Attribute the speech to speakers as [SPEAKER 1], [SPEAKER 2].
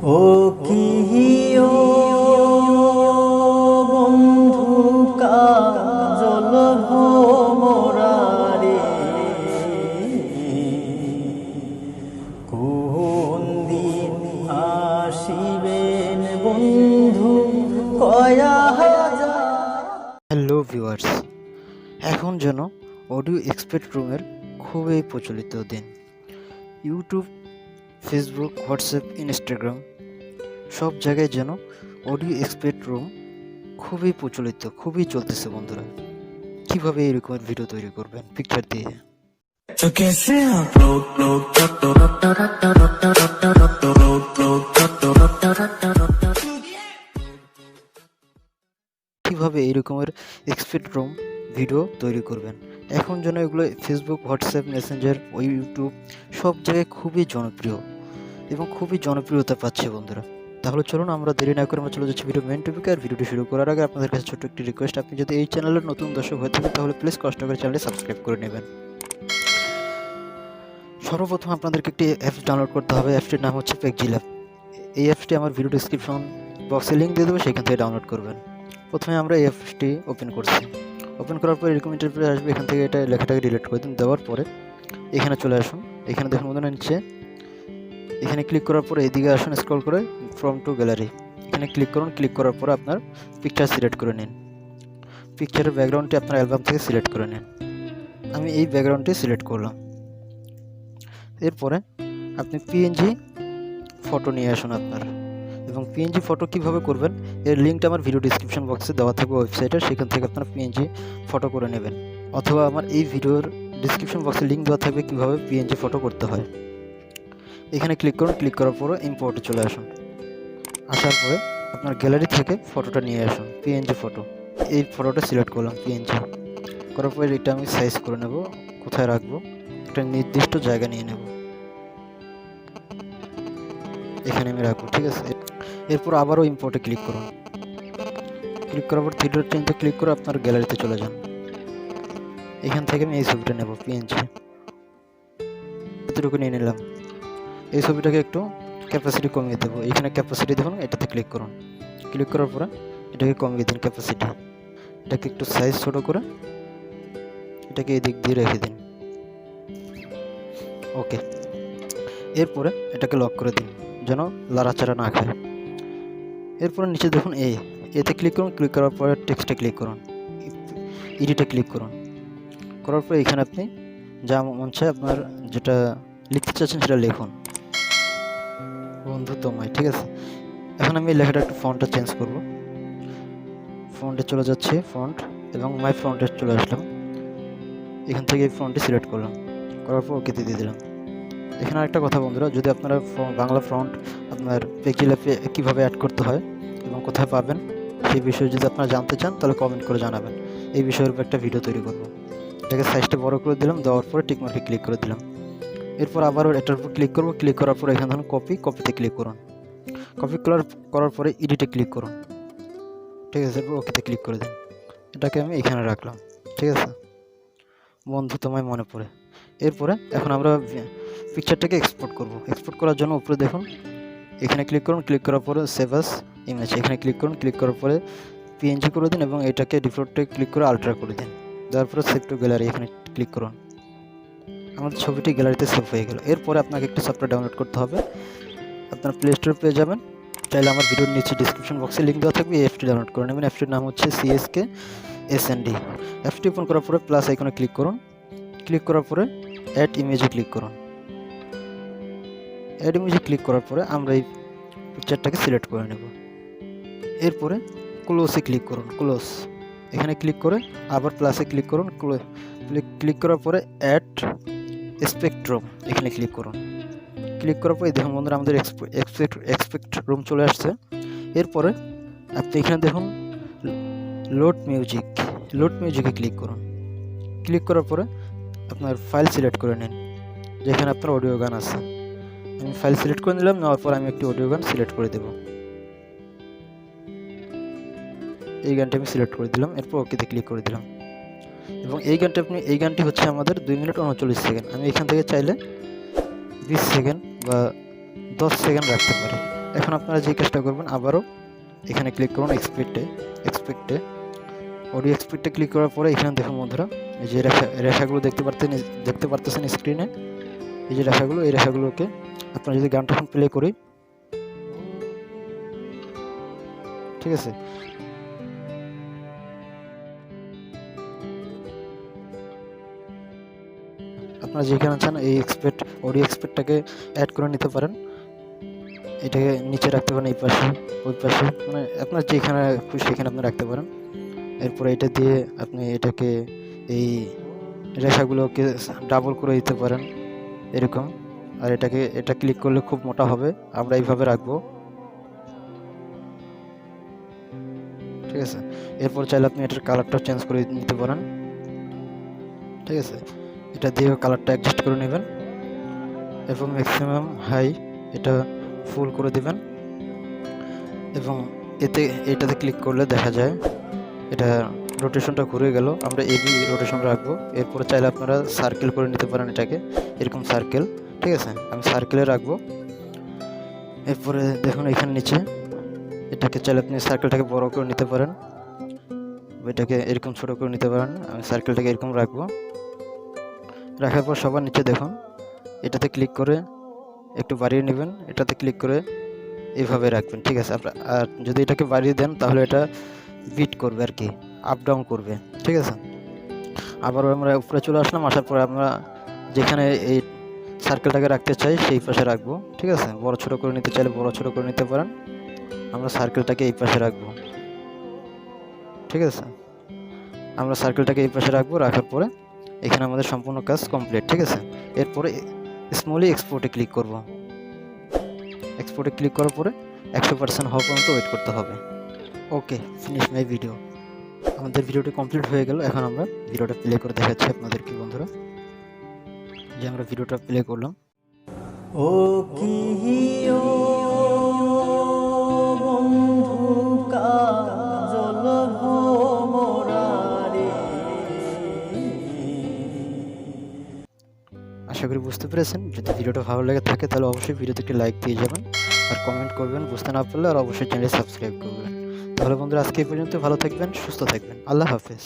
[SPEAKER 1] ও কি ও বন্ধু কাজল ভোমরারে কোন দিন আসিবেন বন্ধু কয়া হাজার।
[SPEAKER 2] হ্যালো ভিউয়ার্স, এখন যেন অডিও এক্সপেক্ট রুমের খুবই প্রচলিত দিন। ইউটিউব, ফেসবুক, হোয়াটসঅ্যাপ, ইনস্টাগ্রাম সব জায়গায় যেন অডিও এক্সপেক্ট রুম খুবই প্রচলিত, খুবই চলতেছে। বন্ধুরা, কিভাবে এরকম ভিডিও তৈরি করবেন পিকচার দিয়ে,
[SPEAKER 3] तो कैसे आप
[SPEAKER 2] কিভাবে এরকমের এক্সপেক্ট রুম ভিডিও তৈরি করবেন। এখন যেন এগুলো ফেসবুক, হোয়াটসঅ্যাপ, মেসেঞ্জার ও ইউটিউব সব জায়গায় খুবই জনপ্রিয় এবং খুবই জনপ্রিয়তা পাচ্ছে। বন্ধুরা, তাহলে চলুন আমরা দেরি না করে আমরা চলে যাচ্ছি ভিডিও মেন টপিকে। আর ভিডিওটি শুরু করার আগে আপনাদের কাছে ছোট্ট একটি রিকোয়েস্ট, আপনি যদি এই চ্যানেলের নতুন দর্শক হয়ে থাকেন তাহলে প্লিজ কষ্ট করে চ্যানেলটি সাবস্ক্রাইব করে নেবেন। সর্বপ্রথম আপনাদেরকে একটি অ্যাপস ডাউনলোড করতে হবে। অ্যাপসটির নাম হচ্ছে ChkSnd। এই অ্যাপসটি আমার ভিডিও ডিসক্রিপশন বক্সে লিঙ্ক দিয়ে দেবো, সেখান থেকে ডাউনলোড করবেন। প্রথমে আমরা এই অ্যাপসটি ওপেন করছি। ওপেন করার পর এরকম ইন্টারফেস আসবে। এখান থেকে এটা লেখাটাকে ডিলিট করে দিন। দেওয়ার পরে এখানে চলে আসুন। এখানে দেখুন বন্ধুরা, নিচে এখানে ক্লিক করার পরে এদিকে আসুন, স্ক্রল করে ফ্রম টু গ্যালারি এখানে ক্লিক করুন। ক্লিক করার পরে আপনার পিকচার সিলেক্ট করে নিন। পিকচারের ব্যাকগ্রাউন্ডটি আপনার অ্যালবাম থেকে সিলেক্ট করে নিন। আমি এই ব্যাকগ্রাউন্ডটি সিলেক্ট করলাম। এরপরে আপনি পিএনজি ফটো নিয়ে আসুন আপনার, এবং পিএনজি ফটো কিভাবে করবেন এর লিঙ্কটা আমার ভিডিও ডিসক্রিপশন বক্সে দেওয়া থাকবে ওয়েবসাইটে, সেখান থেকে আপনারা পিএনজি ফটো করে নেবেন। অথবা আমার এই ভিডিওর ডিসক্রিপশন বক্সে লিঙ্ক দেওয়া থাকবে কীভাবে পিএনজি ফটো করতে হয়। এখানে ক্লিক করুন। ক্লিক করার পরে ইম্পোর্টে চলে আসুন। আসার পরে আপনার গ্যালারি থেকে ফটোটা নিয়ে আসুন, পিএনজি ফটো। এই ফটোটা সিলেক্ট করলাম পিএনজি করার পরে এটা আমি সাইজ করে নেব। কোথায় রাখবো, একটা নির্দিষ্ট জায়গা নিয়ে নেব, এখানে আমি রাখবো, ঠিক আছে। এরপর আবারও ইম্পোর্টে ক্লিক করুন। ক্লিক করার পর থ্রি ডট চিহ্নতে ক্লিক করে আপনার গ্যালারিতে চলে যান। এখান থেকে আমি এই ছবিটা নেব, পিএনজি এতটুকু নিয়ে নিলাম। এই ছবিটাকে একটু ক্যাপাসিটি কমিয়ে দেবো। এখানে ক্যাপাসিটি দেখুন, এটাতে ক্লিক করুন। ক্লিক করার পরে এটাকে কমিয়ে দিন ক্যাপাসিটি। এটাকে একটু সাইজ ছোটো করে এটাকে এই দিক দিয়ে রেখে দিন। ওকে, এরপরে এটাকে লক করে দিন যেন লাড়াচাড়া না খায়। এরপরে নিচে দেখুন এতে ক্লিক করুন। ক্লিক করার পরে টেক্সটে ক্লিক করুন, এডিটে ক্লিক করুন। করার পরে এখানে আপনি যা মন চায় আপনার যেটা লিখতে চাচ্ছেন সেটা লিখুন, বন্ধু তোমায়, ঠিক আছে। এখন আমি এই লেখাটা একটু ফন্টটা চেঞ্জ করব। ফন্টে চলে যাচ্ছে, ফন্ট, এবং মাই ফন্টে চলে আসলাম। এখান থেকে এই ফন্টটি সিলেক্ট করলাম, করার পর ওকেতে দিয়ে দিলাম। এখানে আরেকটা কথা বন্ধুরা, যদি আপনারা বাংলা ফন্ট আপনার পেজে কীভাবে অ্যাড করতে হয় এবং কোথায় পাবেন সেই বিষয়ে যদি আপনারা জানতে চান তাহলে কমেন্ট করে জানাবেন। এই বিষয়ের উপর একটা ভিডিও তৈরি করব। এটাকে সাইজটা বড় করে দিলাম, দেওয়ার পরে টিক মার্কে ক্লিক করে দিলাম। এরপর আবারও এটার উপর ক্লিক করব। ক্লিক করার পরে এখানে ধরুন কপিতে ক্লিক করুন। কপি করার পরে এডিটে ক্লিক করুন, ঠিক আছে। এরপর ওকেতে ক্লিক করে দিন। এটাকে আমি এখানে রাখলাম, ঠিক আছে। বন্ধু তোমায় মনে পড়ে। এরপরে এখন আমরা পিকচারটাকে এক্সপোর্ট করব। এক্সপোর্ট করার জন্য উপরে দেখুন, এখানে ক্লিক করুন। ক্লিক করার পরে সেভ অ্যাজ ইমেজ এখানে ক্লিক করুন। ক্লিক করার পরে পিএনজি করে দিন এবং এটাকে ডিফল্টে ক্লিক করে আলট্রা করে দিন। দেওয়ার পরে সেভ টু গ্যালারি এখানে ক্লিক করুন। আমাদের ছবিটি গ্যালারিতে সেভ হয়ে গেল। এরপরে আপনাকে একটা সফটওয়্যার ডাউনলোড করতে হবে। আপনার প্লে স্টোরে পেয়ে যাবেন, চাইলে আমার ভিডিওর নিচে ডিসক্রিপশন বক্সে লিঙ্ক দেওয়া থাকবে। এই অ্যাপটি ডাউনলোড করে নেবেন। অ্যাপটির নাম হচ্ছে ChkSnd। অ্যাপটি ওপেন করার পরে প্লাস আইকনে ক্লিক করুন। ক্লিক করার পরে অ্যাড ইমেজে ক্লিক করুন। অ্যাড ইমেজে ক্লিক করার পরে আমরা এই পিকচারটাকে সিলেক্ট করে নেব। এরপরে ক্লোজে ক্লিক করুন। ক্লোজ এখানে ক্লিক করে আবার প্লাসে ক্লিক করুন। ক্লিক করার পরে অ্যাড স্পেকট্রাম এখানে ক্লিক করুন। ক্লিক করার পরে দেখুন বন্ধুরা, আমাদের এক্সপেক্ট রুম চলে আসছে। এরপরে আপনি এখানে দেখুন লোড মিউজিকে ক্লিক করুন। ক্লিক করার পরে আপনার ফাইল সিলেক্ট করে নিন, যেখানে আপনার অডিও গান আছে। আমি ফাইল সিলেক্ট করে নিলাম। নেওয়ার পর আমি একটি অডিও গান সিলেক্ট করে দেব। এই গানটি আমি সিলেক্ট করে দিলাম। এরপর ওকেতে ক্লিক করে দিলাম। এবং এই গানটি হচ্ছে আমাদের 2 মিনিট 39 সেকেন্ড। আমি এখান থেকে চাইলে 20 সেকেন্ড বা 10 সেকেন্ড রাখতে পারি। এখন আপনারা যে কাজটা করবেন, আবারও এখানে ক্লিক করুন এক্সপেক্টে অডিও এক্সপেক্টে ক্লিক করার পরে এখানে দেখুন বন্ধুরা, এই যে রেখাগুলো দেখতে পারতেছেন স্ক্রিনে, এই যে রেখাগুলো, এই রেখাগুলোকে আপনারা যদি গানটা এখন প্লে করি, ঠিক আছে, আপনারা যেখানে চান এই অডিও এক্সপেক্টটাকে অ্যাড করে নিতে পারেন, এটাকে নিচে রাখতে পারেন, এই পাশে ওই পাশে, মানে আপনার যেখানে খুশি সেখানে আপনি রাখতে পারেন। এরপরে এটা দিয়ে আপনি এটাকে এই রেখাগুলোকে ডাবল করে দিতে পারেন এরকম, আর এটা ক্লিক করলে খুব মোটা হবে, আমরা এইভাবে রাখবো, ঠিক আছে। এরপর চাইলে আপনি এটার কালারটা চেঞ্জ করে নিতে পারেন, ঠিক আছে, এটা দিয়ে কালারটা অ্যাডজাস্ট করে নেবেন। এরপর ম্যাক্সিমাম হাই এটা ফুল করে দিবেন, এবং এটাতে ক্লিক করলে দেখা যায় এটা রোটেশনটা ঘুরে গেল, আমরা এবি রোটেশন রাখবো। এরপরে চাইলে আপনারা সার্কেল করে নিতে পারেন এটাকে, এরকম সার্কেল, ঠিক আছে, আমি সার্কেলে রাখবো। এরপরে দেখুন এখানে নিচে এটাকে চাইলে আপনি সার্কেলটাকে বড় করে নিতে পারেন, এটাকে এরকম ছোট করে নিতে পারেন, আমি সার্কেলটাকে এরকম রাখবো। রাখার পর সবার নিচে দেখুন এটাতে ক্লিক করে একটু বাড়িয়ে নেবেন, এটাতে ক্লিক করে এইভাবে রাখবেন, ঠিক আছে। আর যদি এটাকে বাড়িয়ে দেন তাহলে এটা বিট করবে আর কি, আপ ডাউন করবে, ঠিক আছে। আবার আমরা উপরে চলে আসলাম, আসার পরে আমরা যেখানে এই সার্কেলটাকে রাখতে চাই সেই পাশে রাখবো, ঠিক আছে। বড় ছোট করে নিতে চাইলে বড় ছোট করে নিতে পারেন, আমরা সার্কেলটাকে এই পাশে রাখবো, ঠিক আছে। আমরা সার্কেলটাকে এই পাশে রাখবো, রাখার পরে এখানে আমাদের সম্পূর্ণ কাজ কমপ্লিট, ঠিক আছে। এরপরে স্মলি এক্সপোর্টে ক্লিক করব, এক্সপোর্টে ক্লিক করার পরে 100% হওয়া পর্যন্ত ওয়েট করতে হবে। ওকে, ফিনিশ মাই ভিডিও। আমাদের ভিডিওটি কমপ্লিট হয়ে গেল। এখন আমরা ভিডিওটা প্লে করে দেখাচ্ছি আপনাদেরকে বন্ধুরা, যে আমরা ভিডিওটা প্লে করলাম।
[SPEAKER 1] ও কি ও বন্ধু কাজল ভোমরারে।
[SPEAKER 2] আশা করি বুঝতে পেরেছেন। যদি ভিডিওটা ভালো লেগে থাকে তাহলে অবশ্যই ভিডিওতে একটি লাইক দিয়ে যাবেন, আর কমেন্ট করবেন বুঝতে না পারলে, আর অবশ্যই চ্যানেল সাবস্ক্রাইব করবেন। তাহলে বন্ধুরা আজকে এই পর্যন্ত, ভালো থাকবেন, সুস্থ থাকবেন, আল্লাহ হাফেজ।